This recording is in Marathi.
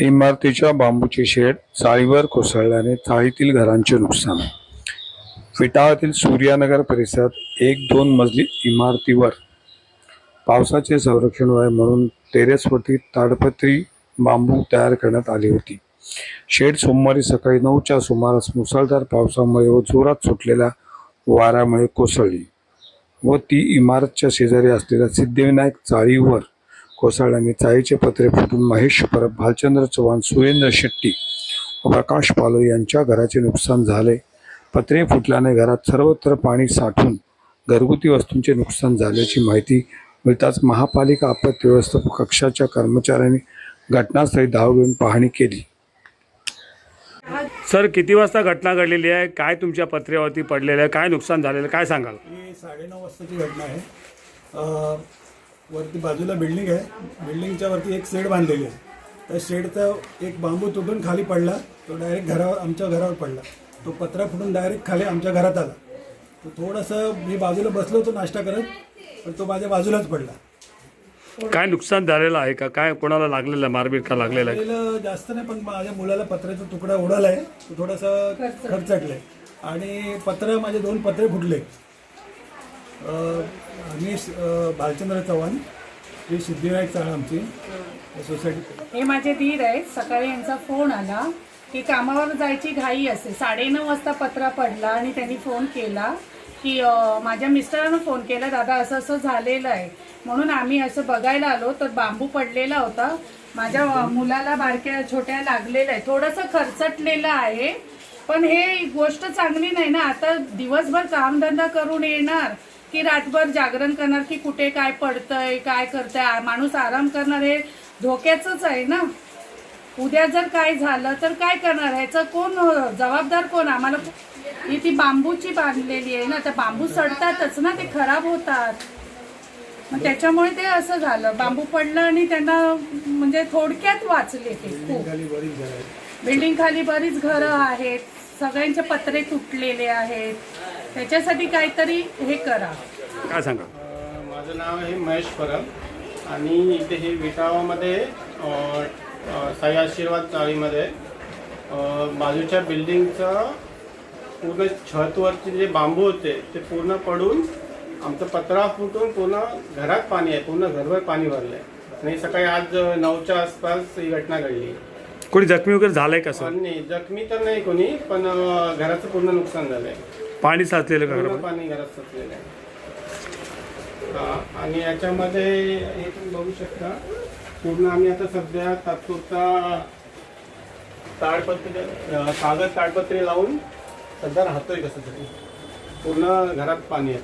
इमारतीच्या बांबूचे शेड चाळीवर कोसळल्याने चाळीतील घरांचे नुकसान। विटाळातील सूर्यानगर परिसरात 1-2 मजली इमारतीवर पावसाचे संरक्षण व्हावे म्हणून टेरेसवरती ताडपत्री बांबू तयार करण्यात आली होती। शेड सोमवारी सकाळी 9च्या सुमारास मुसळधार पावसामुळे व जोरात सुटलेल्या वाऱ्यामुळे कोसळली व ती इमारतच्या शेजारी असलेल्या सिद्धिविनायक चाळीवर कोसळल्याने चाळीचे पत्रे फुटून महेश परब, भालचंद्र चव्हाण, सुरेंद्र शेट्टी व प्रकाश पालो यांच्या घराचे नुकसान झाले। पत्रे फुटल्याने घरात सर्वत्र पाणी साठून घरगुती वस्तूंचे नुकसान झाल्याची माहिती मिळताच महापालिका आपत्ती व्यवस्थापन कक्षाच्या कर्मचाऱ्यांनी घटनास्थळी धाव घेऊन पाहणी केली। सर, किती वाजता घटना घडलेली आहे? काय तुमच्या पत्र्यावरती पडलेलं आहे? काय नुकसान झालेलं आहे? काय सांगाल? ही 9:30 वाजताची घटना आहे। वरती बाजूला बिल्डिंग आहे, बिल्डिंगच्या वरती एक शेड बांधलेली आहे। त्या शेडचा एक बांबू तुटून खाली पडला, तो डायरेक्ट आमच्या घरावर पडला। तो पत्रा फुटून डायरेक्ट खाली आमच्या घरात आला। तो थोडंसं मी बाजूला बसलो होतो नाश्ता करत, पण तो माझ्या बाजूलाच पडला। काय नुकसान झालेलं आहे का? काय कोणाला लागलेलं आहे? मारबीट का लागलेलं आहे? पहिलं जास्त नाही, पण माझ्या मुलाला पत्र्याचा तुकडा उडाला आहे, तो थोडासा खरचटलाय आणि माझे 2 पत्रे फुटले। मी भालचंद्र चव्हाण, ही सिद्धिविनायक चाळ आमची सोसायटी। हे माझे दीर आहेत। सकाळी यांचा फोन आला की कामावर जायची घाई असते, 9:30 वाजता पत्रा पडला आणि त्यांनी फोन केला की माझ्या मिस्टरांना फोन केला, दादा असं असं झालेलं आहे। म्हणून आम्ही असं बघायला आलो तर बांबू पडलेला होता, माझ्या मुलाला बारक्या छोट्या लागलेलं आहे, थोडंसं खरचटलेलं आहे। पण हे गोष्ट चांगली नाही ना, आता दिवसभर कामधंदा करून येणार की रातभर जागरण करणार की कुठे काय पडतंय काय करतंय, माणूस आराम करणार, हे धोक्याचंच आहे ना। उद्या जर काय झालं तर काय करणार? ह्याचं कोण जबाबदार कोण? आम्हाला ही ती बांबूची बांधलेली आहे ना, तर बांबू सडतातच ना, ते खराब होतात। मग त्याच्यामुळे ते असं झालं, बांबू पडलं आणि त्यांना म्हणजे थोडक्यात वाचले ते खूप। बिल्डिंग खाली बरीच घरं आहेत, सगळ्यांचे पत्रे तुटलेले आहेत, त्याच्यासाठी काहीतरी हे करा। काय सांगा? माझं नाव आहे महेश परब आणि इथे हे विटावामध्ये साई आशीर्वाद चाळीमध्ये बाजूच्या बिल्डिंगचं पूर्ण छतवरचे जे बांबू होते ते पूर्ण पडून आमचं पत्रा फुटून पूर्ण घरात पाणी आहे, पूर्ण घरभर पाणी भरलं आहे। आणि सकाळी आज 9च्या आसपास ही घटना घडली। कोणी जखमी वगैरे झालंय का सर? नाही, जखमी तर नाही कोणी, पण घराचं पूर्ण नुकसान झालंय। पाणी साचलेलं का पूर्ण घरात? पाणी घरात साचलेलं आहे। आणि याच्यामध्ये हे तुम्ही बघू शकता, पूर्ण आम्ही आता सध्या तात्पुरता कागद ताडपत्री लावून सध्या राहतोय कसं तरी। पूर्ण घरात पाणी आहे।